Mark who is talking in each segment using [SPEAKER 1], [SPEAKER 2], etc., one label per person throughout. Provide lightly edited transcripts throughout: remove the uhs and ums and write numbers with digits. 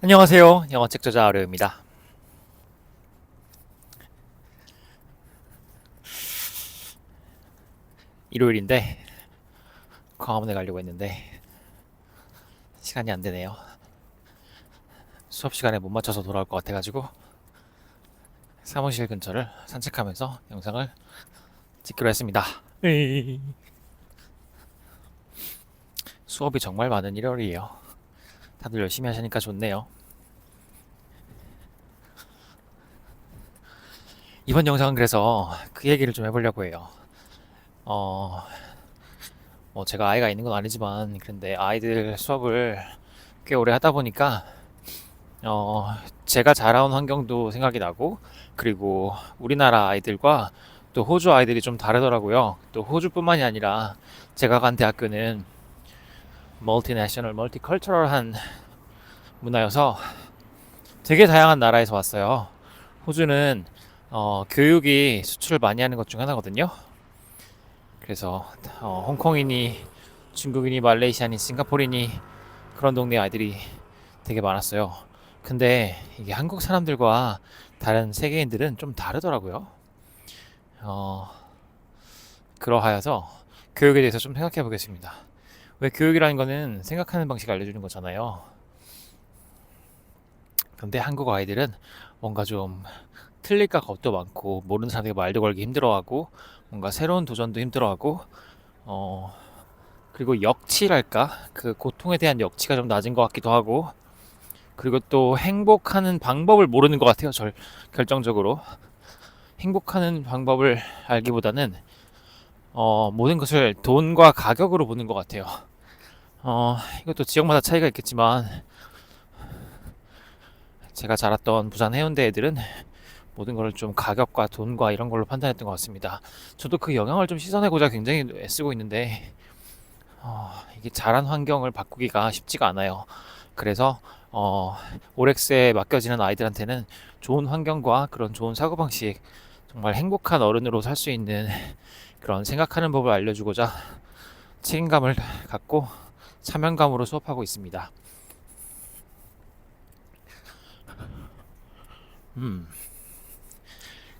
[SPEAKER 1] 안녕하세요. 영어책 저자 아르입니다. 일요일인데 광화문에 가려고 했는데 시간이 안 되네요. 수업 시간에 못 맞춰서 돌아올 것 같아가지고 사무실 근처를 산책하면서 영상을 찍기로 했습니다. 수업이 정말 많은 일요일이에요. 다들 열심히 하시니까 좋네요. 이번 영상은 그래서 그 얘기를 좀 해보려고 해요. 어, 제가 아이가 있는 건 아니지만 그런데 아이들 수업을 꽤 오래 하다 보니까 어, 제가 자라온 환경도 생각이 나고, 그리고 우리나라 아이들과 또 호주 아이들이 좀 다르더라고요. 또 호주뿐만이 아니라 제가 간 대학교는 멀티내셔널, 멀티컬처럴한 문화여서 되게 다양한 나라에서 왔어요. 호주는 교육이 수출을 많이 하는 것 중 하나거든요. 그래서 홍콩이니 중국인이 말레이시아니 싱가포르니 그런 동네 아이들이 되게 많았어요. 근데 이게 한국 사람들과 다른 세계인들은 좀 다르더라고요. 어, 그러하여서 교육에 대해서 좀 생각해 보겠습니다. 왜 교육이라는 거는 생각하는 방식을 알려주는 거잖아요. 근데 한국 아이들은 뭔가 좀 틀릴까 겁도 많고, 모르는 사람에게 말도 걸기 힘들어하고, 뭔가 새로운 도전도 힘들어하고, 어, 그리고 역치랄까? 그 고통에 대한 역치가 좀 낮은 것 같기도 하고, 그리고 또 행복하는 방법을 모르는 것 같아요. 결정적으로 행복하는 방법을 알기보다는 모든 것을 돈과 가격으로 보는 것 같아요. 이것도 지역마다 차이가 있겠지만 제가 자랐던 부산 해운대 애들은 모든 걸 좀 가격과 돈과 이런 걸로 판단했던 것 같습니다. 저도 그 영향을 좀 씻어내고자 굉장히 애쓰고 있는데 이게 자란 환경을 바꾸기가 쉽지가 않아요. 그래서 오렉스에 맡겨지는 아이들한테는 좋은 환경과 그런 좋은 사고방식, 정말 행복한 어른으로 살 수 있는 그런 생각하는 법을 알려주고자 책임감을 갖고 사명감으로 수업하고 있습니다. 음,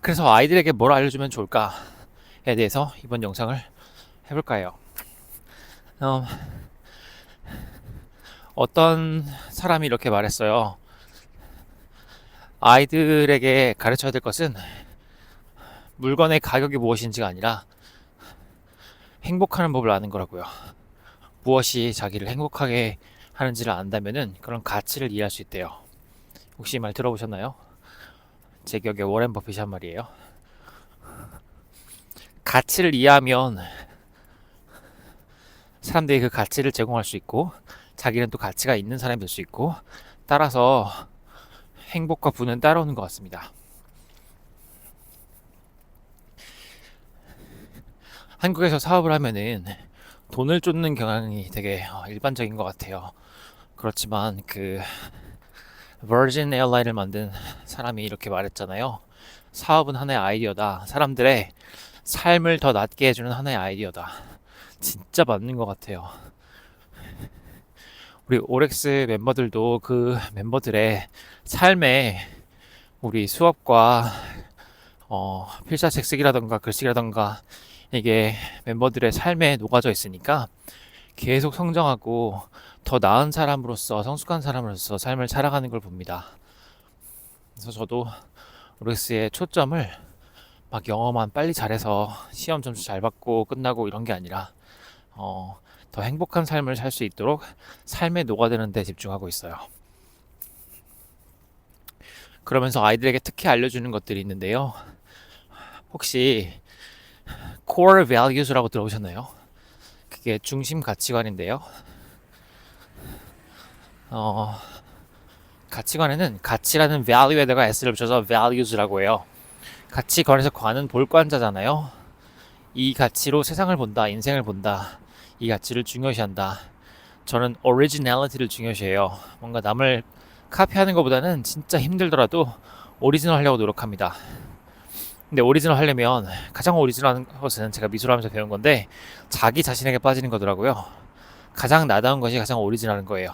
[SPEAKER 1] 그래서 아이들에게 뭘 알려주면 좋을까에 대해서 이번 영상을 해볼까 해요. 어, 어떤 사람이 이렇게 말했어요. 아이들에게 가르쳐야 될 것은 물건의 가격이 무엇인지가 아니라 행복하는 법을 아는 거라고요. 무엇이 자기를 행복하게 하는지를 안다면은 그런 가치를 이해할 수 있대요. 혹시 이 말 들어보셨나요? 제 기억에 워렌 버핏이 한 말이에요. 가치를 이해하면 사람들이 그 가치를 제공할 수 있고, 자기는 또 가치가 있는 사람이 될 수 있고, 따라서 행복과 부는 따라오는 것 같습니다. 한국에서 사업을 하면은 돈을 쫓는 경향이 되게 일반적인 것 같아요. 그렇지만 그 버진 에어라인을 만든 사람이 이렇게 말했잖아요. 사업은 하나의 아이디어다. 사람들의 삶을 더 낫게 해주는 하나의 아이디어다. 진짜 맞는 것 같아요. 우리 오렉스 멤버들도 그 멤버들의 삶에 우리 수업과 필사책 쓰기라던가 글쓰기라던가 이게 멤버들의 삶에 녹아져 있으니까 계속 성장하고 더 나은 사람으로서, 성숙한 사람으로서 삶을 살아가는 걸 봅니다. 그래서 저도 오렉스의 초점을 막 영어만 빨리 잘해서 시험 점수 잘 받고 끝나고 이런 게 아니라 더 행복한 삶을 살 수 있도록 삶에 녹아드는 데 집중하고 있어요. 그러면서 아이들에게 특히 알려주는 것들이 있는데요. 혹시 core values라고 들어보셨나요? 그게 중심 가치관인데요. 어, 가치관에는 가치라는 value에다가 s를 붙여서 values라고 해요. 가치관에서 관은 볼관자잖아요. 이 가치로 세상을 본다, 인생을 본다. 이 가치를 중요시한다. 저는 originality를 중요시해요. 뭔가 남을 카피하는 것보다는 진짜 힘들더라도 오리지널 하려고 노력합니다. 근데 오리지널 하려면 가장 오리지널한 것은 제가 미술하면서 배운 건데 자기 자신에게 빠지는 거더라고요. 가장 나다운 것이 가장 오리지널한 거예요.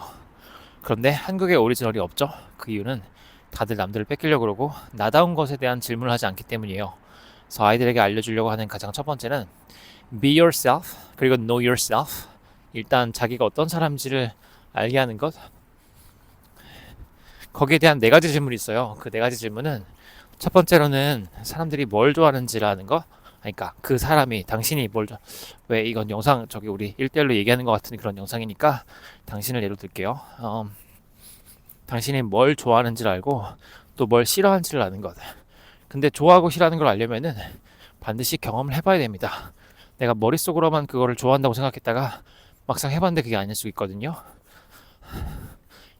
[SPEAKER 1] 그런데 한국에 오리지널이 없죠. 그 이유는 다들 남들을 뺏기려고 그러고 나다운 것에 대한 질문을 하지 않기 때문이에요. 그래서 아이들에게 알려주려고 하는 가장 첫 번째는 be yourself, 그리고 know yourself. 일단 자기가 어떤 사람인지를 알게 하는 것. 거기에 대한 네 가지 질문이 있어요. 그 네 가지 질문은 첫 번째로는 사람들이 뭘 좋아하는지를 아는 거. 그러니까 그 사람이 당신이 왜 이건 영상 저기 우리 1대1로 얘기하는 것 같은 그런 영상이니까 당신을 예로 들게요. 당신이 뭘 좋아하는지를 알고 또 뭘 싫어하는지를 아는 것. 근데 좋아하고 싫어하는 걸 알려면은 반드시 경험을 해봐야 됩니다. 내가 머릿속으로만 그거를 좋아한다고 생각했다가 막상 해봤는데 그게 아닐 수 있거든요.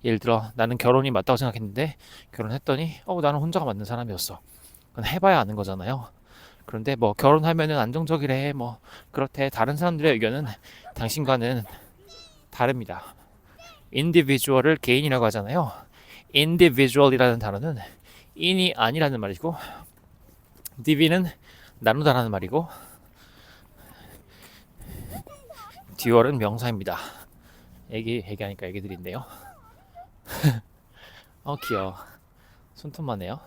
[SPEAKER 1] 예를 들어 나는 결혼이 맞다고 생각했는데 결혼했더니 나는 혼자가 맞는 사람이었어. 그건 해봐야 아는 거잖아요. 그런데 뭐 결혼하면은 안정적이래 뭐 그렇대. 다른 사람들의 의견은 당신과는 다릅니다. 인디비주얼을 개인이라고 하잖아요. 인디비주얼이라는 단어는 인이 아니라는 말이고 디비는 나누다라는 말이고 듀얼은 명사입니다. 얘기하니까 애기들인데요. 귀여워. 손톱만 해요.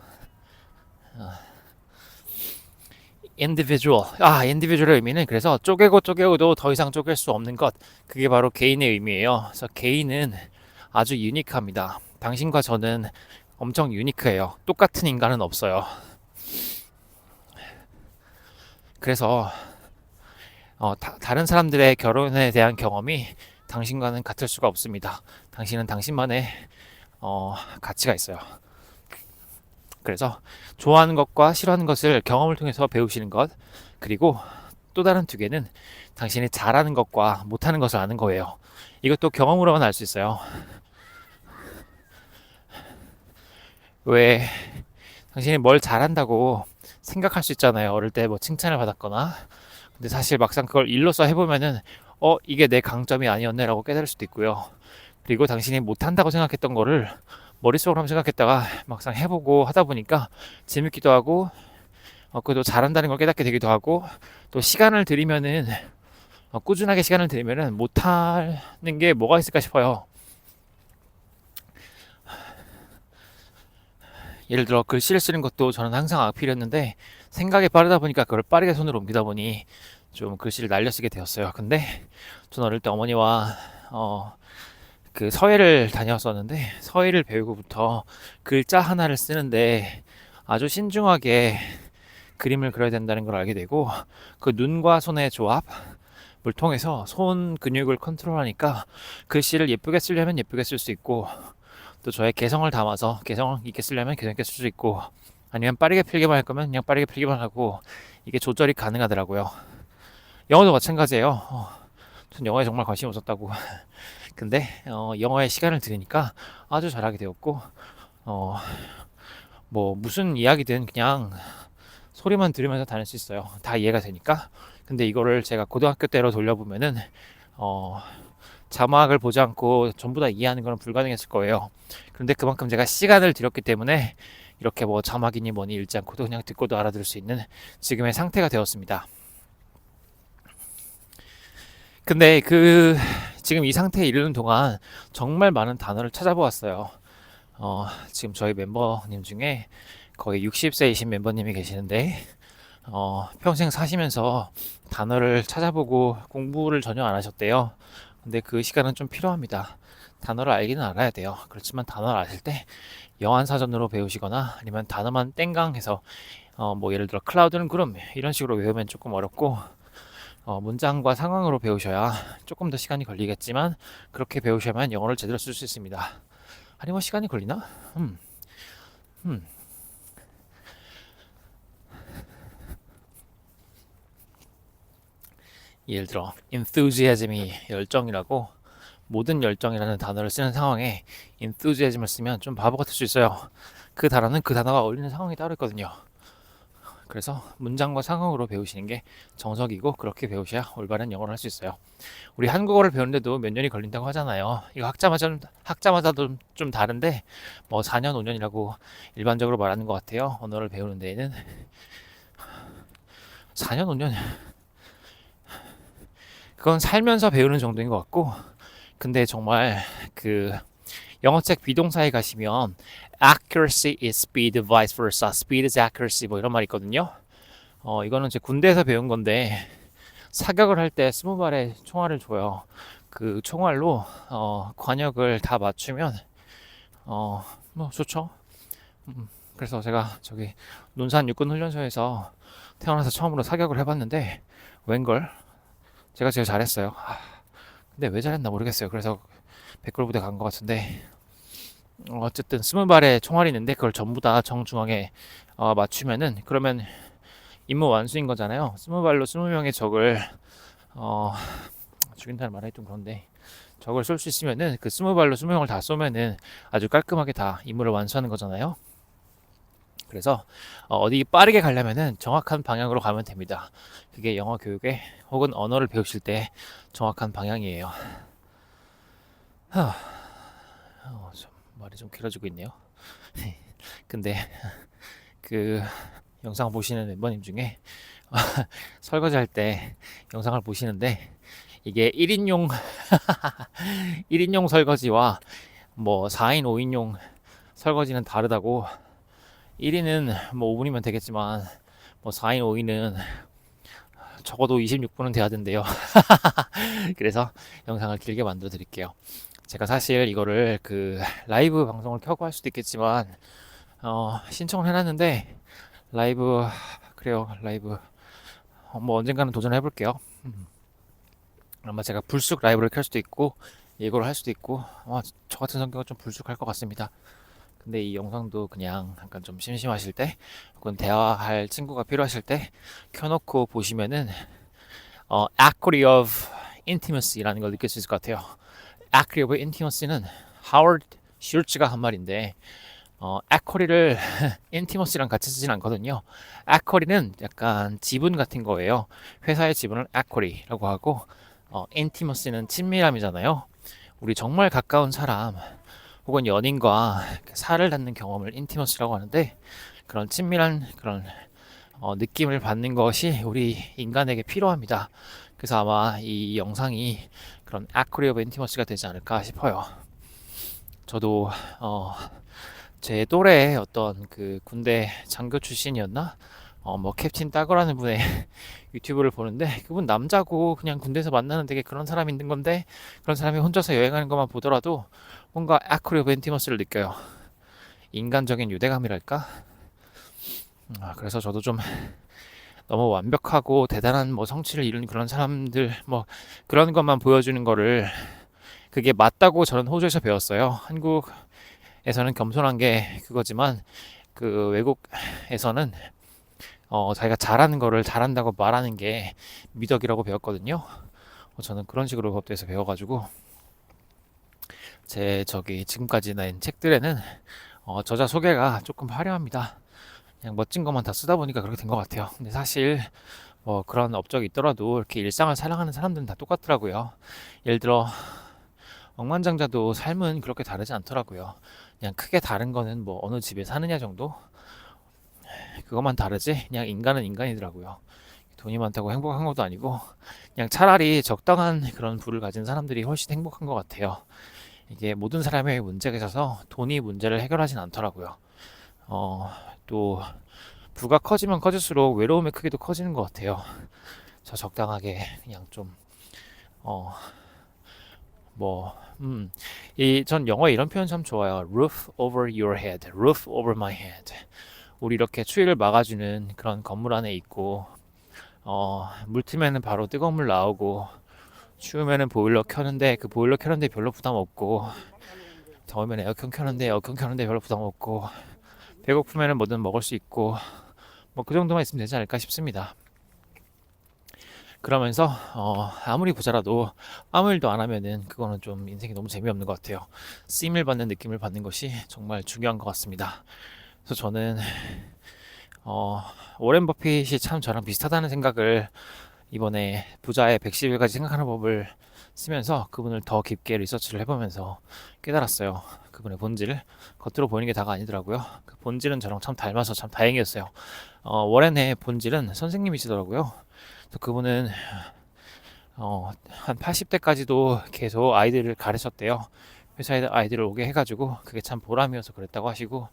[SPEAKER 1] individual. individual의 의미는 그래서 쪼개고도 더 이상 쪼갤 수 없는 것. 그게 바로 개인의 의미예요. 그래서 개인은 아주 유니크합니다. 당신과 저는 엄청 유니크해요. 똑같은 인간은 없어요. 그래서 다른 사람들의 결혼에 대한 경험이 당신과는 같을 수가 없습니다. 당신은 당신만의 가치가 있어요. 그래서 좋아하는 것과 싫어하는 것을 경험을 통해서 배우시는 것, 그리고 또 다른 두 개는 당신이 잘하는 것과 못하는 것을 아는 거예요. 이것도 경험으로만 알 수 있어요. 왜 당신이 뭘 잘한다고 생각할 수 있잖아요. 어릴 때 뭐 칭찬을 받았거나. 근데 사실 막상 그걸 일로서 해보면은 이게 내 강점이 아니었네라고 깨달을 수도 있고요. 그리고 당신이 못한다고 생각했던 거를 머릿속으로 한번 생각했다가 막상 해보고 하다 보니까 재밌기도 하고 그래도 잘한다는 걸 깨닫게 되기도 하고 또 시간을 들이면은 꾸준하게 시간을 들이면은 못하는 게 뭐가 있을까 싶어요. 예를 들어 글씨를 쓰는 것도 저는 항상 악필이었는데 생각이 빠르다 보니까 그걸 빠르게 손으로 옮기다 보니 좀 글씨를 날려 쓰게 되었어요. 근데 저는 어릴 때 어머니와 그 서예를 다녔었는데 서예를 배우고부터 글자 하나를 쓰는데 아주 신중하게 그림을 그려야 된다는 걸 알게 되고 그 눈과 손의 조합을 통해서 손 근육을 컨트롤하니까 글씨를 예쁘게 쓰려면 예쁘게 쓸 수 있고 또 저의 개성을 담아서 개성 있게 쓰려면 개성 있게 쓸 수 있고 아니면 빠르게 필기만 할 거면 그냥 빠르게 필기만 하고 이게 조절이 가능하더라고요. 영어도 마찬가지예요. 전 영어에 정말 관심이 없었다고. 근데 영어에 시간을 들이니까 아주 잘하게 되었고 뭐 무슨 이야기든 그냥 소리만 들으면서 다닐 수 있어요. 다 이해가 되니까. 근데 이거를 제가 고등학교 때로 돌려보면은 자막을 보지 않고 전부 다 이해하는 건 불가능했을 거예요. 그런데 그만큼 제가 시간을 들였기 때문에 이렇게 뭐 자막이니 뭐니 읽지 않고도 그냥 듣고도 알아들을 수 있는 지금의 상태가 되었습니다. 근데 지금 이 상태에 이르는 동안 정말 많은 단어를 찾아보았어요. 지금 저희 멤버님 중에 거의 60세이신 멤버님이 계시는데 평생 사시면서 단어를 찾아보고 공부를 전혀 안 하셨대요. 근데 그 시간은 좀 필요합니다. 단어를 알기는 알아야 돼요. 그렇지만 단어를 아실 때 영안사전으로 배우시거나 아니면 단어만 땡강해서 뭐 예를 들어 클라우드는 구름 이런 식으로 외우면 조금 어렵고 문장과 상황으로 배우셔야 조금 더 시간이 걸리겠지만 그렇게 배우셔야만 영어를 제대로 쓸 수 있습니다. 아니 뭐 시간이 걸리나? 예를 들어 enthusiasm이 열정이라고 모든 열정이라는 단어를 쓰는 상황에 enthusiasm을 쓰면 좀 바보 같을 수 있어요. 그 단어는 그 단어가 어울리는 상황이 따로 있거든요. 그래서 문장과 상황으로 배우시는 게 정석이고 그렇게 배우셔야 올바른 영어를 할 수 있어요. 우리 한국어를 배우는데도 몇 년이 걸린다고 하잖아요. 이거 학자마다 좀 다른데 뭐 4년 5년이라고 일반적으로 말하는 것 같아요. 언어를 배우는 데에는 4년 5년 그건 살면서 배우는 정도인 것 같고 근데 정말 영어책 비동사에 가시면 accuracy is speed, vice versa. speed is accuracy 뭐 이런 말이 있거든요. 이거는 제 군대에서 배운 건데 사격을 할 때 20발의 총알을 줘요. 그 총알로 관역을 다 맞추면 뭐 좋죠. 그래서 제가 저기 논산 육군훈련소에서 태어나서 처음으로 사격을 해봤는데 웬걸 제가 제일 잘했어요. 근데 왜 잘했나 모르겠어요. 그래서 백골부대 간 것 같은데 어쨌든 20발의 총알이 있는데 그걸 전부 다 정중앙에 맞추면은 그러면 임무 완수인 거잖아요. 20발로 20명의 적을 죽인다는 말이 좀 그런데 적을 쏠 수 있으면은 그 20발로 20명을 다 쏘면은 아주 깔끔하게 다 임무를 완수하는 거잖아요. 그래서 어디 빠르게 가려면은 정확한 방향으로 가면 됩니다. 그게 영어 교육에 혹은 언어를 배우실 때 정확한 방향이에요. 말이 좀 길어지고 있네요. 근데 그 영상 보시는 멤버님 중에 설거지 할 때 영상을 보시는데 이게 1인용 1인용 설거지와 뭐 4인 5인용 설거지는 다르다고 1인은 뭐 5분이면 되겠지만 뭐 4인 5인은 적어도 26분은 돼야 된대요. 그래서 영상을 길게 만들어 드릴게요. 제가 사실 이거를 그 라이브 방송을 켜고 할 수도 있겠지만 신청을 해놨는데 라이브 그래요 라이브 뭐 언젠가는 도전해 볼게요. 아마 제가 불쑥 라이브를 켤 수도 있고 예고를 할 수도 있고 아마 저 같은 성격은 좀 불쑥할 것 같습니다. 근데 이 영상도 그냥 약간 좀 심심하실 때 혹은 대화할 친구가 필요하실 때 켜놓고 보시면은 Acquity of Intimacy라는 걸 느낄 수 있을 것 같아요. Acquity of Intimacy는 하워드 슐츠가 한 말인데 에쿼리를 인티머시랑 같이 쓰진 않거든요. 에쿼리는 약간 지분 같은 거예요. 회사의 지분을 에쿼리라고 하고 인티머시는 친밀함이잖아요. 우리 정말 가까운 사람 혹은 연인과 살을 닿는 경험을 인티머시라고 하는데 그런 친밀한 그런 느낌을 받는 것이 우리 인간에게 필요합니다. 그래서 아마 이 영상이 그런 에쿼리 오브 인티머시가 되지 않을까 싶어요. 저도 제 또래의 어떤 그 군대 장교 출신이었나? 뭐 캡틴 따거라는 분의 유튜브를 보는데 그분 남자고 그냥 군대에서 만나는 되게 그런 사람이 있는 건데 그런 사람이 혼자서 여행하는 것만 보더라도 뭔가 에쿼리 오브 인티머스를 느껴요. 인간적인 유대감이랄까? 그래서 저도 좀 너무 완벽하고 대단한 뭐 성취를 이룬 그런 사람들 뭐 그런 것만 보여주는 거를 그게 맞다고 저는 호주에서 배웠어요. 한국에서는 겸손한 게 그거지만 그 외국에서는 자기가 잘하는 거를 잘한다고 말하는 게 미덕이라고 배웠거든요. 저는 그런 식으로 법대에서 배워가지고 제 저기 지금까지 낸 책들에는 저자 소개가 조금 화려합니다. 그냥 멋진 것만 다 쓰다 보니까 그렇게 된 것 같아요. 근데 사실 뭐 그런 업적이 있더라도 이렇게 일상을 살아가는 사람들은 다 똑같더라고요. 예를 들어 억만장자도 삶은 그렇게 다르지 않더라고요. 그냥 크게 다른 거는 뭐 어느 집에 사느냐 정도? 그것만 다르지 그냥 인간은 인간이더라고요. 돈이 많다고 행복한 것도 아니고 그냥 차라리 적당한 그런 부를 가진 사람들이 훨씬 행복한 것 같아요. 이게 모든 사람의 문제가 있어서 돈이 문제를 해결하진 않더라고요. 또 부가 커지면 커질수록 외로움의 크기도 커지는 것 같아요. 저 적당하게 그냥 좀 전 영어에 이런 표현 참 좋아요. roof over your head, roof over my head. 우리 이렇게 추위를 막아주는 그런 건물 안에 있고 물 트면은 바로 뜨거운 물 나오고 추우면은 보일러 켜는데 그 보일러 켜는데 별로 부담 없고 더우면 에어컨 켜는데 에어컨 켜는데 별로 부담 없고 배고프면은 뭐든 먹을 수 있고 뭐 그 정도만 있으면 되지 않을까 싶습니다. 그러면서 아무리 부자라도 아무 일도 안 하면은 그거는 좀 인생이 너무 재미없는 것 같아요. 쓰임을 받는 느낌을 받는 것이 정말 중요한 것 같습니다. 그래서 저는 워렌 버핏이 참 저랑 비슷하다는 생각을 이번에 부자의 111가지 생각하는 법을 쓰면서 그분을 더 깊게 리서치를 해보면서 깨달았어요. 그분의 본질 겉으로 보이는 게 다가 아니더라고요. 그 본질은 저랑 참 닮아서 참 다행이었어요. 워렌의 본질은 선생님이시더라고요. 그분은 한 80대까지도 계속 아이들을 가르쳤대요. 회사에 아이들을 오게 해가지고 그게 참 보람이어서 그랬다고 하시고,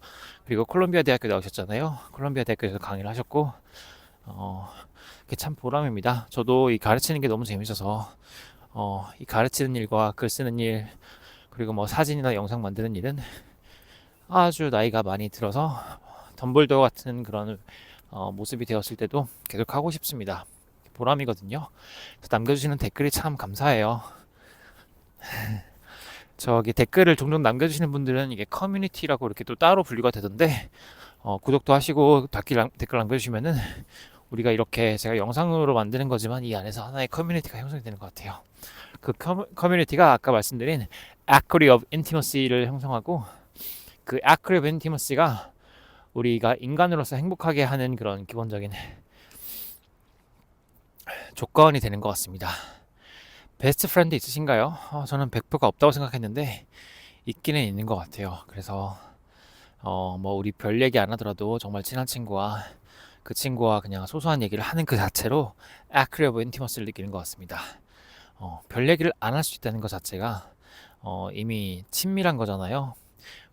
[SPEAKER 1] 그리고 콜롬비아 대학교 나오셨잖아요. 콜롬비아 대학교에서 강의를 하셨고, 어, 그게 참 보람입니다. 저도 이 가르치는 게 너무 재밌어서 이 가르치는 일과 글 쓰는 일, 그리고 뭐 사진이나 영상 만드는 일은 아주 나이가 많이 들어서 덤블도어 같은 그런 모습이 되었을 때도 계속 하고 싶습니다. 보람이거든요. 그래서 남겨주시는 댓글이 참 감사해요. 저기 댓글을 종종 남겨주시는 분들은 이게 커뮤니티라고 이렇게 또 따로 분류가 되던데, 구독도 하시고 댓글 남겨주시면은 우리가 이렇게 제가 영상으로 만드는 거지만 이 안에서 하나의 커뮤니티가 형성이 되는 것 같아요. 그 커뮤니티가 아까 말씀드린 Acquity of Intimacy를 형성하고, 그 Acquity of Intimacy가 우리가 인간으로서 행복하게 하는 그런 기본적인 조건이 되는 것 같습니다. 베스트 프렌드 있으신가요? 저는 100%가 없다고 생각했는데 있기는 있는 것 같아요. 그래서 뭐 우리 별 얘기 안 하더라도 정말 친한 친구와 그 친구와 그냥 소소한 얘기를 하는 그 자체로 Acquity of Intimacy를 느끼는 것 같습니다. 별 얘기를 안 할 수 있다는 것 자체가 이미 친밀한 거잖아요.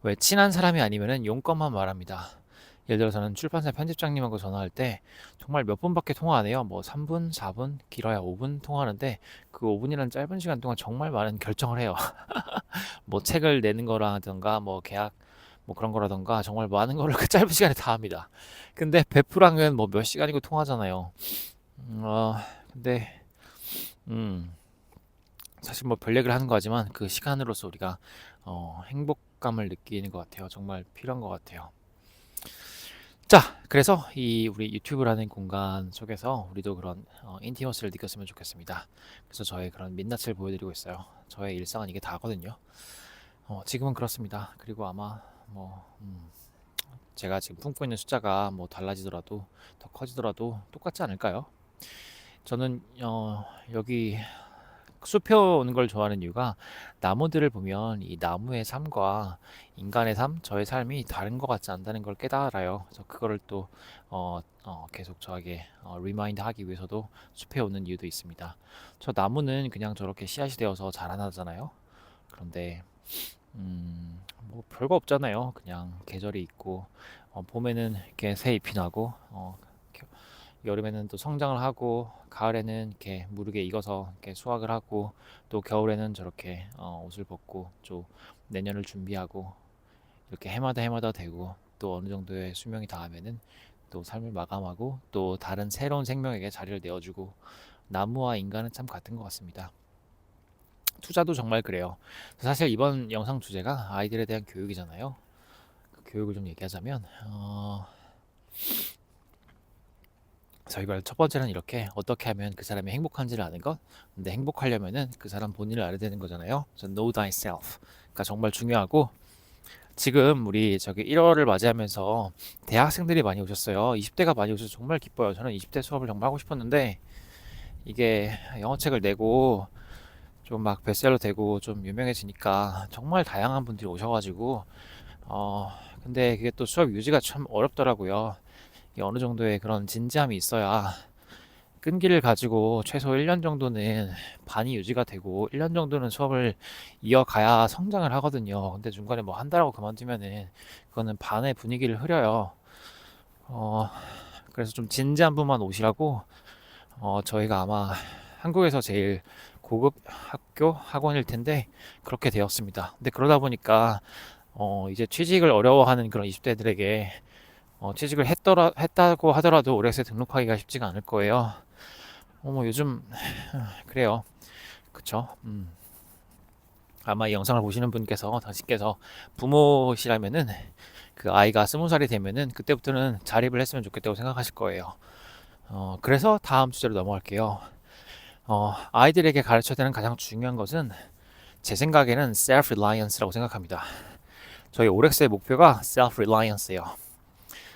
[SPEAKER 1] 왜 친한 사람이 아니면은 용건만 말합니다. 예를 들어 저는 출판사 편집장님하고 전화할 때 정말 몇 분밖에 통화 안 해요. 뭐 3분, 4분, 길어야 5분 통화하는데 그 5분이라는 짧은 시간 동안 정말 많은 결정을 해요. 뭐 책을 내는 거라던가 뭐 계약 뭐 그런 거라던가 정말 많은 거를 그 짧은 시간에 다 합니다. 근데 베프랑은 뭐 몇 시간이고 통화하잖아요. 근데 음, 사실 뭐 별 얘기를 하는 거지만 그 시간으로서 우리가 행복감을 느끼는 것 같아요. 정말 필요한 것 같아요. 자, 그래서 이 우리 유튜브라는 공간 속에서 우리도 그런 인티머스를 느꼈으면 좋겠습니다. 그래서 저의 그런 민낯을 보여드리고 있어요. 저의 일상은 이게 다거든요. 지금은 그렇습니다. 그리고 아마 뭐 제가 지금 품고 있는 숫자가 뭐 달라지더라도 더 커지더라도 똑같지 않을까요? 저는 여기 숲에 오는 걸 좋아하는 이유가 나무들을 보면 이 나무의 삶과 인간의 삶, 저의 삶이 다른 것 같지 않다는 걸 깨달아요. 그래서 그거를 또 계속 저에게 리마인드 하기 위해서도 숲에 오는 이유도 있습니다. 저 나무는 그냥 저렇게 씨앗이 되어서 자라나잖아요. 그런데 뭐 별거 없잖아요. 그냥 계절이 있고 봄에는 이렇게 새 잎이 나고 여름에는 또 성장을 하고 가을에는 이렇게 무르게 익어서 이렇게 수확을 하고 또 겨울에는 저렇게 옷을 벗고 또 내년을 준비하고 이렇게 해마다 되고 또 어느 정도의 수명이 닿으면은 또 삶을 마감하고 또 다른 새로운 생명에게 자리를 내어주고 나무와 인간은 참 같은 것 같습니다. 투자도 정말 그래요. 사실 이번 영상 주제가 아이들에 대한 교육이잖아요. 그 교육을 좀 얘기하자면 저희가 첫 번째는 이렇게 어떻게 하면 그 사람이 행복한지를 아는 것. 근데 행복하려면은 그 사람 본인을 알아야 되는 거잖아요. 그래서 know thyself. 그러니까 정말 중요하고, 지금 우리 저기 1월을 맞이하면서 대학생들이 많이 오셨어요. 20대가 많이 오셔서 정말 기뻐요. 저는 20대 수업을 정말 하고 싶었는데 이게 영어책을 내고 좀 막 베스트셀러 되고 좀 유명해지니까 정말 다양한 분들이 오셔가지고 근데 그게 또 수업 유지가 참 어렵더라고요. 이게 어느 정도의 그런 진지함이 있어야 끈기를 가지고 최소 1년 정도는 반이 유지가 되고 1년 정도는 수업을 이어가야 성장을 하거든요. 근데 중간에 뭐 한 달하고 그만두면은 그거는 반의 분위기를 흐려요. 어, 그래서 좀 진지한 분만 오시라고 저희가 아마 한국에서 제일 고급 학교 학원일 텐데 그렇게 되었습니다. 근데 그러다 보니까 이제 취직을 어려워하는 그런 20대들에게 취직을 했다고 하더라도 오렉스에 등록하기가 쉽지가 않을 거예요. 뭐 요즘 그래요. 그쵸? 아마 이 영상을 보시는 분께서 당신께서 부모시라면은 그 아이가 20살이 되면은 그때부터는 자립을 했으면 좋겠다고 생각하실 거예요. 그래서 다음 주제로 넘어갈게요. 아이들에게 가르쳐야 되는 가장 중요한 것은 제 생각에는 self-reliance라고 생각합니다. 저희 오렉스의 목표가 self-reliance예요.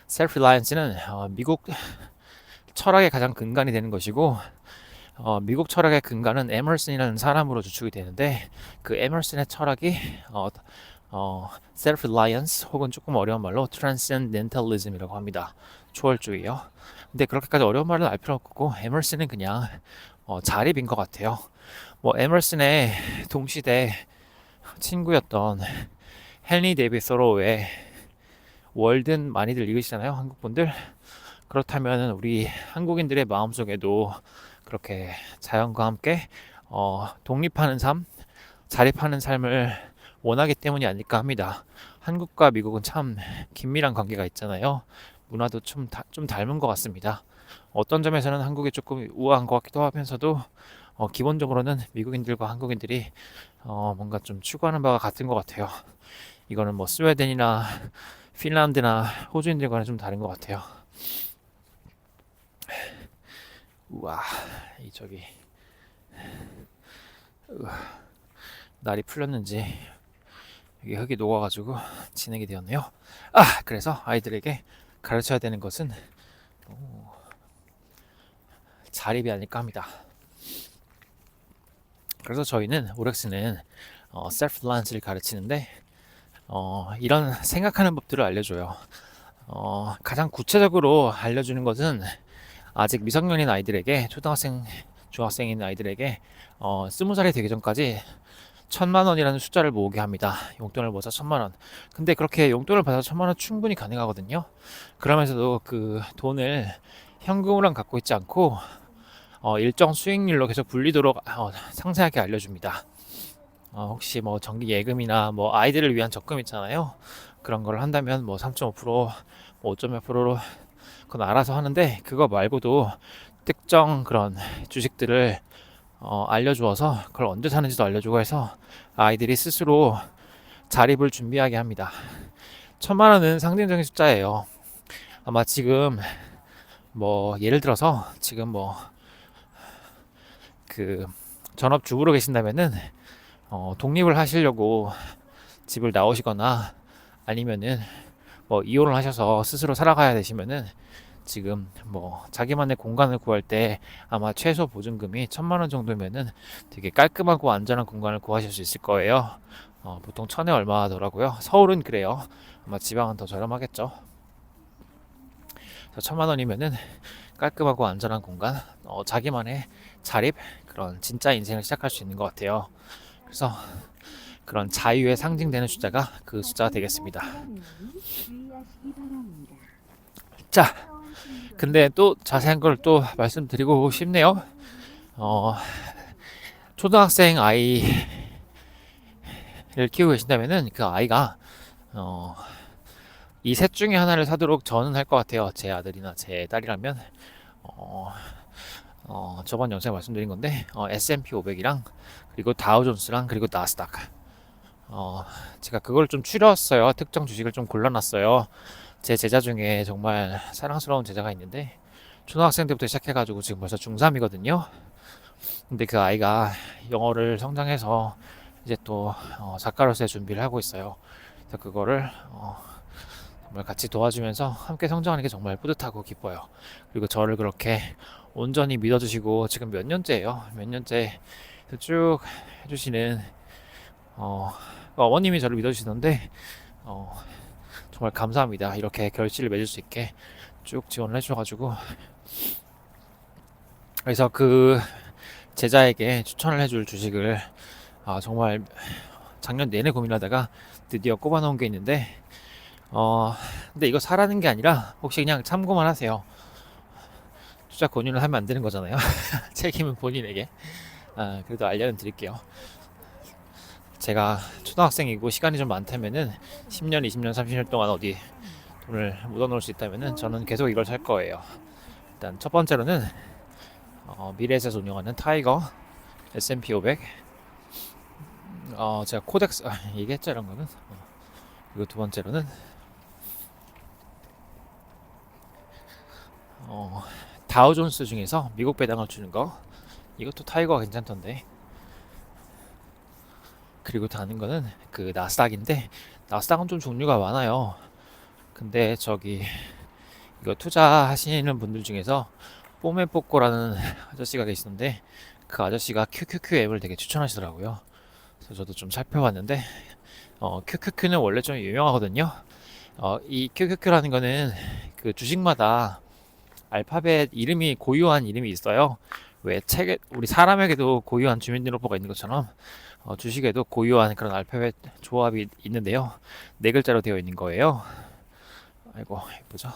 [SPEAKER 1] self-reliance는 미국 철학의 가장 근간이 되는 것이고, 미국 철학의 근간은 에머슨이라는 사람으로 주축이 되는데, 그 에머슨의 철학이 self-reliance 혹은 조금 어려운 말로 transcendentalism이라고 합니다. 초월주의요. 근데 그렇게까지 어려운 말은 알 필요 없고 에머슨은 그냥 자립인 것 같아요. 뭐 에머슨의 동시대 친구였던 헨리 데이비 소로우의 월든 많이들 읽으시잖아요, 한국분들. 그렇다면 우리 한국인들의 마음속에도 그렇게 자연과 함께 독립하는 삶, 자립하는 삶을 원하기 때문이 아닐까 합니다. 한국과 미국은 참 긴밀한 관계가 있잖아요. 문화도 좀 닮은 것 같습니다. 어떤 점에서는 한국이 조금 우아한 것 같기도 하면서도 기본적으로는 미국인들과 한국인들이 뭔가 좀 추구하는 바가 같은 것 같아요. 이거는 뭐 스웨덴이나 핀란드나 호주인들과는 좀 다른 것 같아요. 우와, 이 저기 날이 풀렸는지 여기 흙이 녹아가지고 진행이 되었네요. 그래서 아이들에게 가르쳐야 되는 것은 자립이 아닐까 합니다. 그래서 저희는 오렉스는 셀프 런치를 가르치는데 이런 생각하는 법들을 알려줘요. 가장 구체적으로 알려주는 것은 아직 미성년인 아이들에게, 초등학생, 중학생인 아이들에게 20살이 되기 전까지 1,000만 원이라는 숫자를 모으게 합니다. 용돈을 모아서 1,000만 원. 근데 그렇게 용돈을 받아서 1,000만 원 충분히 가능하거든요. 그러면서도 그 돈을 현금으로 갖고 있지 않고 일정 수익률로 계속 불리도록 상세하게 알려줍니다. 혹시 뭐 정기 예금이나 뭐 아이들을 위한 적금 있잖아요. 그런 걸 한다면 뭐 3.5%, 뭐 5.몇 프로로 그건 알아서 하는데, 그거 말고도 특정 그런 주식들을 알려주어서 그걸 언제 사는지도 알려주고 해서 아이들이 스스로 자립을 준비하게 합니다. 1,000만 원은 상징적인 숫자예요. 아마 지금 뭐 예를 들어서 지금 뭐 그 전업주부로 계신다면은 독립을 하시려고 집을 나오시거나 아니면은 뭐 이혼을 하셔서 스스로 살아가야 되시면은 지금 뭐 자기만의 공간을 구할 때 아마 최소 보증금이 1,000만 원 정도면은 되게 깔끔하고 안전한 공간을 구하실 수 있을 거예요. 보통 1,000에 얼마 하더라고요. 서울은 그래요. 아마 지방은 더 저렴하겠죠. 그래서 1,000만 원이면은 깔끔하고 안전한 공간, 자기만의 자립, 그런 진짜 인생을 시작할 수 있는 것 같아요. 그래서 그런 자유의 상징되는 숫자가 그 숫자가 되겠습니다. 자, 근데 또 자세한 걸 또 말씀드리고 싶네요. 초등학생 아이를 키우고 계신다면은 그 아이가 이 셋 중에 하나를 사도록 저는 할 것 같아요. 제 아들이나 제 딸이라면 저번 영상에 말씀드린 건데 S&P 500이랑 그리고 다우존스랑 그리고 나스닥, 제가 그걸 좀 추렸어요. 특정 주식을 좀 골라놨어요. 제 제자 중에 정말 사랑스러운 제자가 있는데 초등학생 때부터 시작해가지고 지금 벌써 중3이거든요. 근데 그 아이가 영어를 성장해서 이제 또 작가로서의 준비를 하고 있어요. 그래서 그거를 정말 같이 도와주면서 함께 성장하는 게 정말 뿌듯하고 기뻐요. 그리고 저를 그렇게 온전히 믿어주시고 지금 몇 년째예요. 몇 년째 쭉 해주시는 어머님이 저를 믿어주시던데 정말 감사합니다. 이렇게 결실을 맺을 수 있게 쭉 지원을 해주셔가지고. 그래서 그 제자에게 추천을 해줄 주식을 정말 작년 내내 고민하다가 드디어 꼽아놓은 게 있는데 근데 이거 사라는 게 아니라 혹시 그냥 참고만 하세요. 투자 권유를 하면 안 되는 거잖아요. 책임은 본인에게. 그래도 알려는 드릴게요. 제가 초등학생이고 시간이 좀 많다면은 10년, 20년, 30년 동안 어디 돈을 묻어놓을 수 있다면은 저는 계속 이걸 살 거예요. 일단 첫 번째로는 미래에셋 운영하는 타이거, S&P 500. 제가 코덱스 얘기했죠, 이런 거는. 그리고 두 번째로는 다우존스 중에서 미국 배당을 주는 거, 이것도 타이거가 괜찮던데. 그리고 다른 거는 그 나스닥인데, 나스닥은 좀 종류가 많아요. 근데 저기 이거 투자하시는 분들 중에서 뽀메뽀꼬라는 아저씨가 계시는데 그 아저씨가 QQQM을 되게 추천하시더라고요. 그래서 저도 좀 살펴봤는데 QQQ는 원래 좀 유명하거든요. 이 QQQ라는 거는 그 주식마다 알파벳 이름이 고유한 이름이 있어요. 왜 책에 우리 사람에게도 고유한 주민등록번호가 있는 것처럼 주식에도 고유한 그런 알파벳 조합이 있는데요. 네 글자로 되어 있는 거예요. 아이고, 예쁘죠?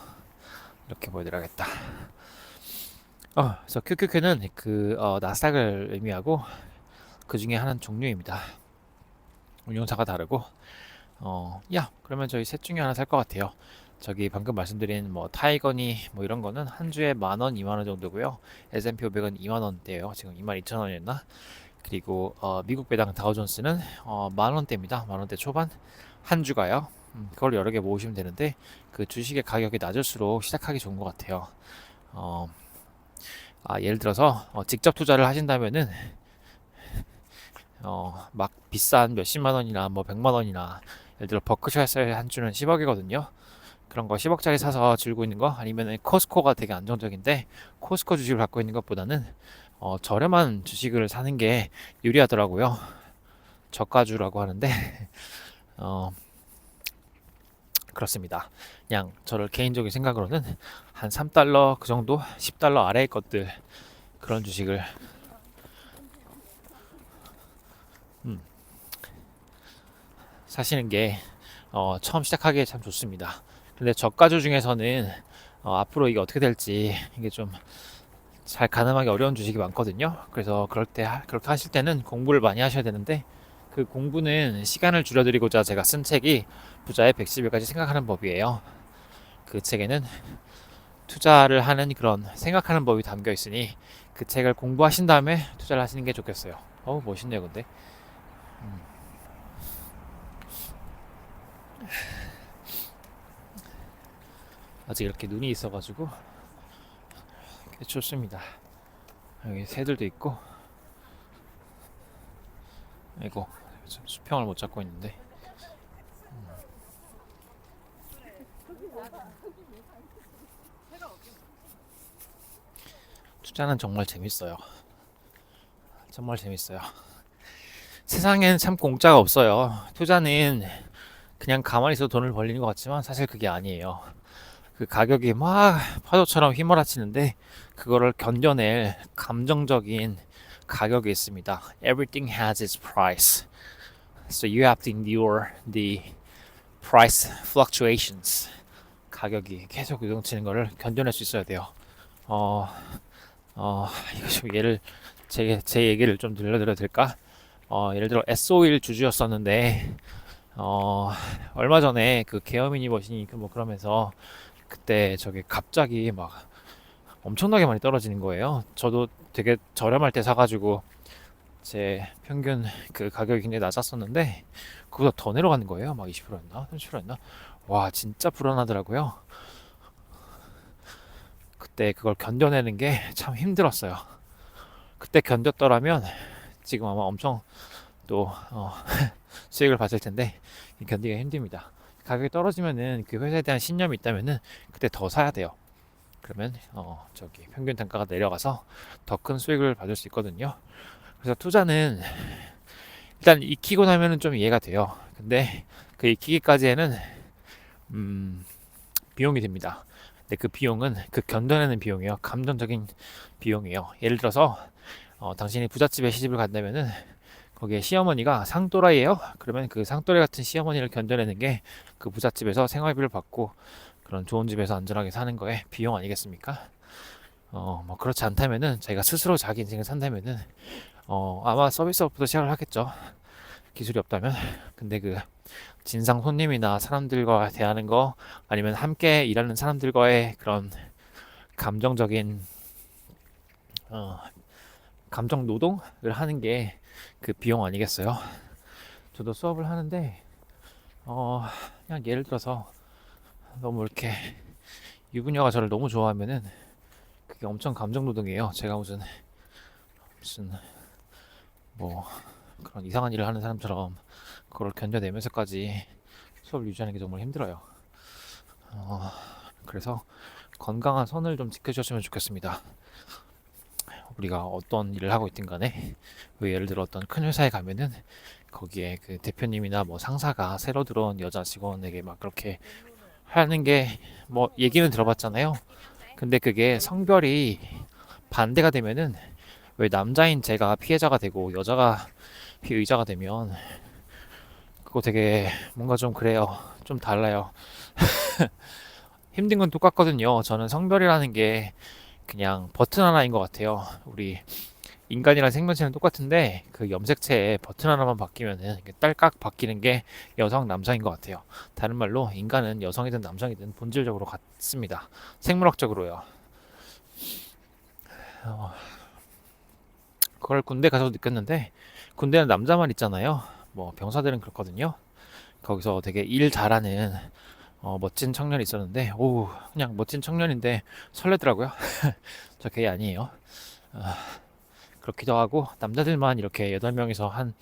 [SPEAKER 1] 이렇게 보여드려야겠다. 그래서 QQQ는 나스닥을 의미하고 그 중에 하나는 종류입니다. 운용사가 다르고, 그러면 저희 셋 중에 하나 살 것 같아요. 저기 방금 말씀드린 뭐 타이거니 뭐 이런 거는 한 주에 10,000원, 20,000원 정도고요. S&P 500은 20,000원대예요. 지금 22,000원이었나? 그리고 미국 배당 다우존스는 10,000원대입니다. 10,000원대 초반 한 주가요. 그걸 여러 개 모으시면 되는데 그 주식의 가격이 낮을수록 시작하기 좋은 것 같아요. 어, 예를 들어서 직접 투자를 하신다면은 막 비싼 몇십만 원이나 뭐 100만 원이나 예를 들어 버크셔의 한 주는 10억이거든요. 그런 거 10억짜리 사서 들고 있는 거 아니면 코스코가 되게 안정적인데 코스코 주식을 갖고 있는 것보다는 저렴한 주식을 사는 게 유리하더라고요. 저가주라고 하는데 어, 그렇습니다. 그냥 저를 개인적인 생각으로는 한 3달러 그 정도 10달러 아래의 것들 그런 주식을 음, 사시는 게 처음 시작하기에 참 좋습니다. 근데 저가주 중에서는 앞으로 이게 어떻게 될지 이게 좀 잘 가늠하기 어려운 주식이 많거든요. 그래서 그럴 때 그렇게 하실 때는 공부를 많이 하셔야 되는데 그 공부는 시간을 줄여드리고자 제가 쓴 책이 부자의 110일까지 생각하는 법이에요. 그 책에는 투자를 하는 그런 생각하는 법이 담겨 있으니 그 책을 공부하신 다음에 투자를 하시는 게 좋겠어요. 멋있네요, 근데. 음, 아직 이렇게 눈이 있어가지고 꽤 좋습니다. 여기 새들도 있고, 아이고, 수평을 못 잡고 있는데. 투자는 정말 재밌어요. 정말 재밌어요. 세상엔 참 공짜가 없어요. 투자는 그냥 가만히 있어도 돈을 벌리는 것 같지만 사실 그게 아니에요. 그 가격이 막 파도처럼 휘몰아치는데 그거를 견뎌낼 감정적인 가격이 있습니다. Everything has its price. So you have to endure the price fluctuations. 가격이 계속 요동치는 거를 견뎌낼 수 있어야 돼요. 어, 이거 좀 제 얘기를 좀 들려드려도 될까? 예를 들어 S-오일 주주였었는데, 얼마 전에 그 계엄이니 뭐시니 뭐 그러면서 그때 저게 갑자기 막 엄청나게 많이 떨어지는 거예요. 저도 되게 저렴할 때 사가지고 제 평균 그 가격이 굉장히 낮았었는데 그보다 더 내려가는 거예요. 막 20%였나? 30%였나? 와, 진짜 불안하더라고요. 그때 그걸 견뎌내는 게 참 힘들었어요. 그때 견뎠더라면 지금 아마 엄청 또 수익을 봤을 텐데 견디기가 힘듭니다. 가격이 떨어지면은 그 회사에 대한 신념이 있다면은 그때 더 사야 돼요. 그러면 저기 평균 단가가 내려가서 더 큰 수익을 받을 수 있거든요. 그래서 투자는 일단 익히고 나면은 좀 이해가 돼요. 근데 그 익히기까지에는 비용이 듭니다. 근데 그 비용은 그 견뎌내는 비용이에요. 감정적인 비용이에요. 예를 들어서 당신이 부잣집에 시집을 간다면은 거기에 시어머니가 상또라이에요. 그러면 그 상또라이 같은 시어머니를 견뎌내는 게 그 부잣집에서 생활비를 받고 그런 좋은 집에서 안전하게 사는 거에 비용 아니겠습니까? 뭐 그렇지 않다면은 자기가 스스로 자기 인생을 산다면은 아마 서비스업부터 시작을 하겠죠. 기술이 없다면. 근데 그 진상 손님이나 사람들과 대하는 거 아니면 함께 일하는 사람들과의 그런 감정적인 어, 감정 노동을 하는 게 그 비용 아니겠어요? 저도 수업을 하는데 그냥 예를 들어서 너무 이렇게 유부녀가 저를 너무 좋아하면은 그게 엄청 감정 노동이에요. 제가 무슨 뭐 그런 이상한 일을 하는 사람처럼 그걸 견뎌내면서까지 수업을 유지하는 게 정말 힘들어요. 그래서 건강한 선을 좀 지켜주셨으면 좋겠습니다. 우리가 어떤 일을 하고 있든 간에 예를 들어 어떤 큰 회사에 가면은 거기에 그 대표님이나 뭐 상사가 새로 들어온 여자 직원에게 막 그렇게 하는 게 뭐 얘기는 들어봤잖아요. 근데 그게 성별이 반대가 되면은 왜 남자인 제가 피해자가 되고 여자가 피의자가 되면 그거 되게 뭔가 좀 그래요. 좀 달라요. 힘든 건 똑같거든요. 저는 성별이라는 게 그냥 버튼 하나인 것 같아요. 우리 인간이란 생명체는 똑같은데 그 염색체에 버튼 하나만 바뀌면은 딸깍 바뀌는 게 여성 남성인 것 같아요. 다른 말로 인간은 여성이든 남성이든 본질적으로 같습니다. 생물학적으로요. 어, 그걸 군대 가서 느꼈는데 군대는 남자만 있잖아요. 뭐 병사들은 그렇거든요. 거기서 되게 일 잘하는 멋진 청년이 있었는데 오 그냥 멋진 청년인데 설레더라고요. 저 게 아니에요. 그렇기도 하고 남자들만 이렇게 8명이서 한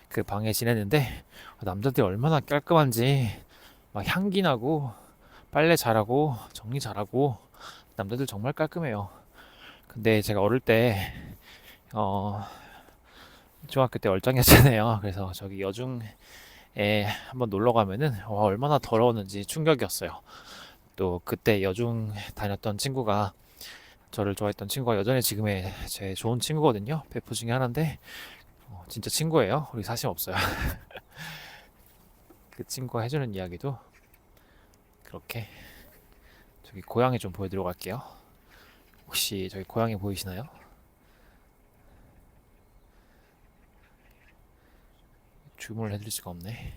[SPEAKER 1] 그 방에 지냈는데 남자들이 얼마나 깔끔한지 막 향기 나고 빨래 잘하고 정리 잘하고 남자들 정말 깔끔해요. 근데 제가 어릴 때 어, 중학교 때 얼짱이었잖아요. 그래서 저기 여중에 한번 놀러 가면은 와, 얼마나 더러웠는지 충격이었어요. 또 그때 여중 다녔던 친구가 저를 좋아했던 친구가 여전히 지금의 제 좋은 친구거든요. 베프 중에 하나인데 진짜 친구예요. 우리 사심 없어요. 그 친구가 해주는 이야기도 그렇게 저기 고양이 좀 보여드리러 갈게요. 혹시 저기 고양이 보이시나요? 주문을 해드릴 수가 없네.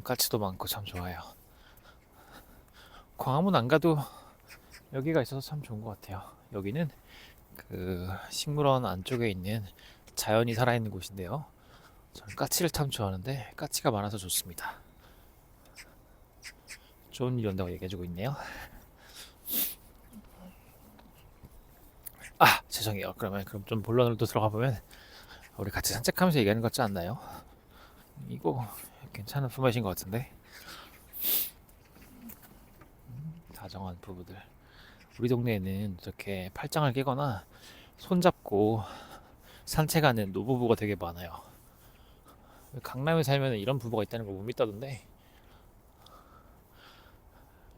[SPEAKER 1] 까치도 많고 참 좋아요. 광화문 안 가도 여기가 있어서 참 좋은 것 같아요. 여기는 그 식물원 안쪽에 있는 자연이 살아있는 곳인데요. 저는 까치를 참 좋아하는데 까치가 많아서 좋습니다. 좋은 일 온다고 얘기해주고 있네요. 아 죄송해요. 그럼 좀 본론으로 또 들어가 보면 우리 같이 산책하면서 얘기하는 것 같지 않나요? 이거 괜찮은 포맷인 것 같은데. 다정한 부부들. 우리 동네에는 이렇게 팔짱을 끼거나 손잡고 산책하는 노부부가 되게 많아요. 강남에 살면 이런 부부가 있다는 걸 못 믿다던데.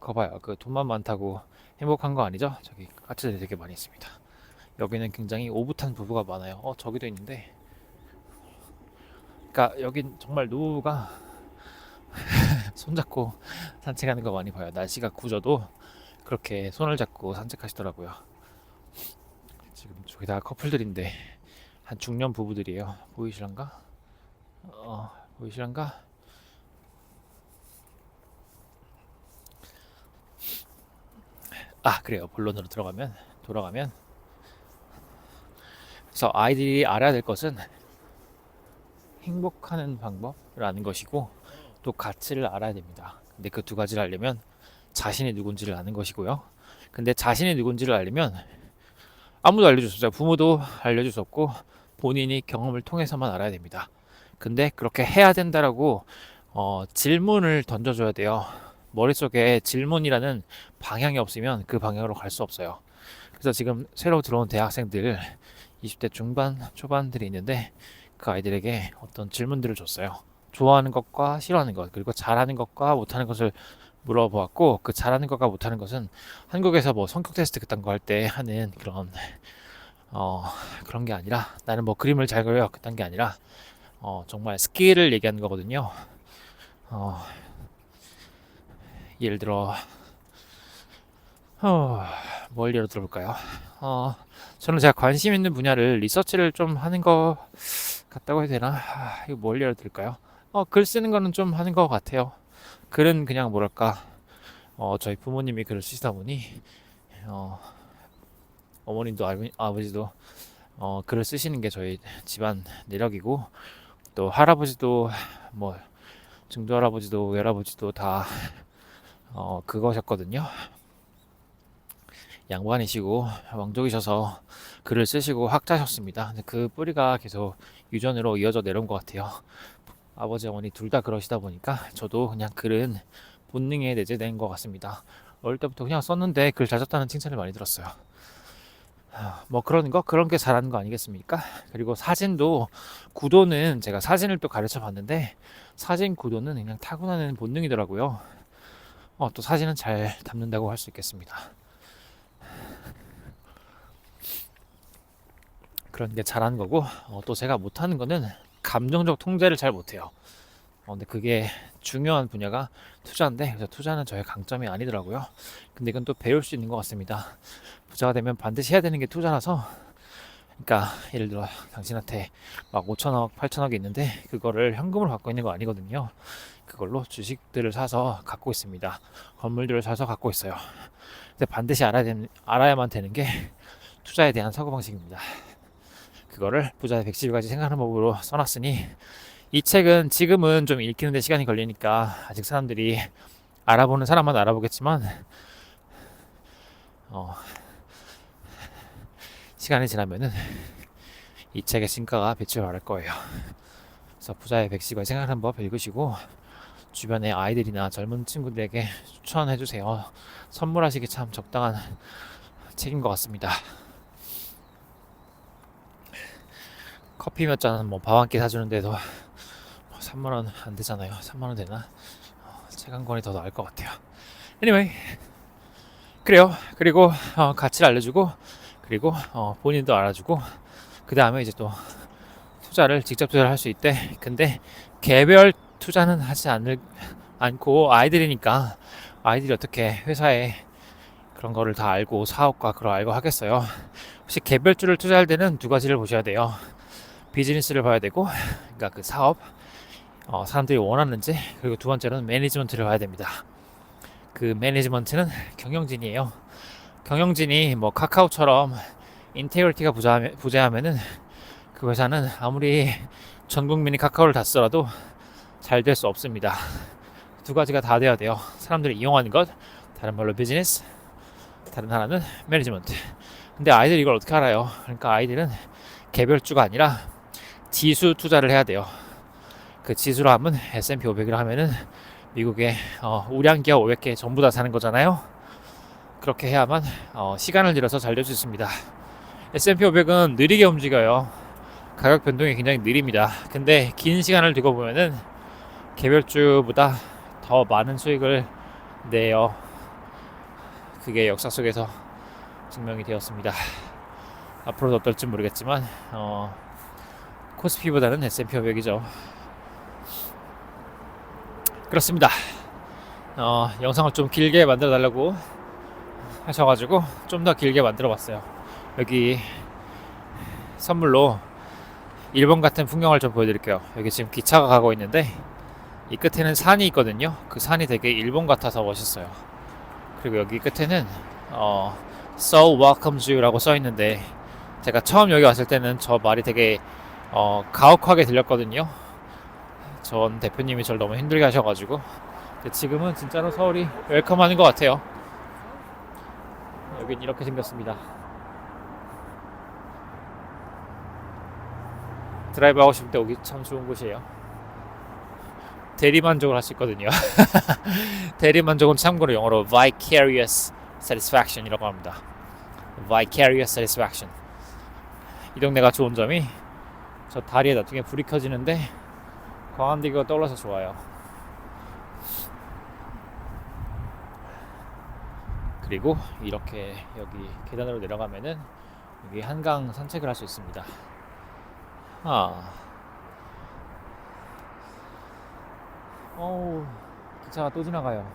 [SPEAKER 1] 거 봐요. 그 돈만 많다고 행복한 거 아니죠? 저기 까치들이 되게 많이 있습니다. 여기는 굉장히 오붓한 부부가 많아요. 저기도 있는데. 그러니까 여긴 정말 노부부가 손잡고 산책하는 거 많이 봐요. 날씨가 구져도 그렇게 손을 잡고 산책하시더라고요. 지금 저기 다 커플들인데 한 중년 부부들이에요. 보이시란가? 보이시란가? 그래요. 본론으로 돌아가면 그래서 아이들이 알아야 될 것은 행복하는 방법을 아는 것이고 또 가치를 알아야 됩니다. 근데 그 두 가지를 알려면 자신이 누군지를 아는 것이고요. 근데 자신이 누군지를 알려면 아무도 알려줄 수 없어요. 부모도 알려줄 수 없고 본인이 경험을 통해서만 알아야 됩니다. 근데 그렇게 해야 된다라고 질문을 던져줘야 돼요. 머릿속에 질문이라는 방향이 없으면 그 방향으로 갈 수 없어요. 그래서 지금 새로 들어온 대학생들 20대 중반 초반들이 있는데 그 아이들에게 어떤 질문들을 줬어요. 좋아하는 것과 싫어하는 것 그리고 잘하는 것과 못하는 것을 물어보았고 그 잘하는 것과 못하는 것은 한국에서 뭐 성격 테스트 그딴 거 할 때 하는 어, 그런 게 아니라 나는 뭐 그림을 잘 그려요 그딴 게 아니라 정말 스킬을 얘기하는 거거든요. 어, 예를 들어 어, 뭘 예로 들어볼까요? 저는 제가 관심 있는 분야를 리서치를 좀 하는 것 같다고 해야 되나? 이거 뭘 예로 들까요? 글 쓰는 거는 좀 하는 것 같아요. 글은 그냥 뭐랄까, 저희 부모님이 글을 쓰시다 보니, 어, 어머님도 아버지도 글을 쓰시는 게 저희 집안 내력이고, 또 할아버지도 뭐 증조 할아버지도 외할아버지도 다 그거셨거든요. 양반이시고 왕족이셔서 글을 쓰시고 학자셨습니다. 근데 그 뿌리가 계속 유전으로 이어져 내려온 것 같아요. 아버지 어머니 둘 다 그러시다 보니까 저도 그냥 글은 본능에 내재된 것 같습니다. 어릴 때부터 그냥 썼는데 글 잘 썼다는 칭찬을 많이 들었어요. 뭐 그런 게 잘하는 거 아니겠습니까? 그리고 사진도 구도는 제가 사진을 또 가르쳐 봤는데 사진 구도는 그냥 타고나는 본능이더라고요. 또 사진은 잘 담는다고 할 수 있겠습니다. 그런 게 잘하는 거고, 또 제가 못하는 거는 감정적 통제를 잘 못해요. 근데 그게 중요한 분야가 투자인데, 그래서 투자는 저의 강점이 아니더라고요. 근데 이건 또 배울 수 있는 것 같습니다. 부자가 되면 반드시 해야 되는 게 투자라서, 그러니까 예를 들어 당신한테 막 5천억, 8천억이 있는데 그거를 현금으로 갖고 있는 거 아니거든요. 그걸로 주식들을 사서 갖고 있습니다. 건물들을 사서 갖고 있어야 반드시 알아야만 되는 게 투자에 대한 사고방식입니다. 그거를 부자의 110가지 생각하는 법으로 써놨으니, 이 책은 지금은 좀 읽히는데 시간이 걸리니까 아직 사람들이 알아보는 사람만 알아보겠지만, 시간이 지나면은 이 책의 진가가 배출을 할 거예요. 그래서 부자의 110가지 생각하는 법 읽으시고 주변의 아이들이나 젊은 친구들에게 추천해 주세요. 선물하시기 참 적당한 책인 것 같습니다. 커피 몇 잔 뭐 밥 한 끼 사주는데도 3만원 안 되잖아요. 3만원 되나? 책 한 권이 더 나을 것 같아요. Anyway, 그래요. 그리고 가치를 알려주고, 그리고 본인도 알아주고, 그 다음에 이제 또 직접 투자를 할 수 있대. 근데 개별 투자는 하지 않고, 아이들이니까 아이들이 어떻게 회사에 그런 거를 다 알고 사업과 그걸 알고 하겠어요. 혹시 개별주를 투자할 때는 두 가지를 보셔야 돼요. 비즈니스를 봐야 되고, 그러니까 그 사업, 사람들이 원하는지, 그리고 두 번째로는 매니지먼트를 봐야 됩니다. 그 매니지먼트는 경영진이에요. 경영진이 뭐 카카오처럼 인테그리티가 부재하면은 그 회사는 아무리 전 국민이 카카오를 다 쓰더라도 잘 될 수 없습니다. 두 가지가 다 돼야 돼요. 사람들이 이용하는 것, 다른 말로 비즈니스, 다른 하나는 매니지먼트. 근데 아이들이 이걸 어떻게 알아요? 그러니까 아이들은 개별주가 아니라 지수 투자를 해야 돼요. 그 지수로 하면 S&P 500이라 하면은 미국의 우량기업 500개 전부 다 사는 거잖아요. 그렇게 해야만 시간을 들여서 잘 될 수 있습니다. S&P 500은 느리게 움직여요. 가격 변동이 굉장히 느립니다. 근데 긴 시간을 두고 보면은 개별주보다 더 많은 수익을 내요. 그게 역사 속에서 증명이 되었습니다. 앞으로도 어떨지 모르겠지만 코스피보다는 S&P 500이죠. 그렇습니다. 영상을 좀 길게 만들어 달라고 하셔가지고 좀 더 길게 만들어 봤어요. 여기 선물로 일본 같은 풍경을 좀 보여드릴게요. 여기 지금 기차가 가고 있는데 이 끝에는 산이 있거든요. 그 산이 되게 일본 같아서 멋있어요. 그리고 여기 끝에는 Seoul welcomes you라고 써 있는데, 제가 처음 여기 왔을 때는 저 말이 되게 가혹하게 들렸거든요. 전 대표님이 저를 너무 힘들게 하셔가지고. 지금은 진짜로 서울이 웰컴하는 것 같아요. 여긴 이렇게 생겼습니다. 드라이브 하고 싶을 때 오기 참 좋은 곳이에요. 대리만족을 할 수 있거든요. 대리만족은 참고로 영어로 vicarious satisfaction이라고 합니다. vicarious satisfaction. 이 동네가 좋은 점이 저 다리에 나중에 불이 켜지는데 광안대교가 떠올라서 좋아요. 그리고 이렇게 여기 계단으로 내려가면은 여기 한강 산책을 할 수 있습니다. 기차가 또 지나가요.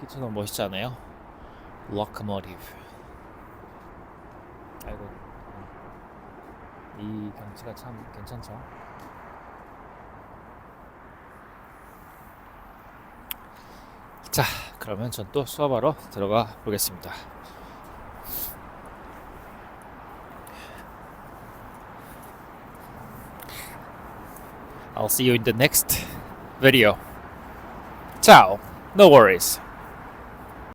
[SPEAKER 1] 기차 너무 멋있지 않아요? Locomotive. 아이고, 이 경치가 참 괜찮죠? 자, 그러면 전 또 수업하러 들어가 보겠습니다. I'll see you in the next video. Ciao. No worries.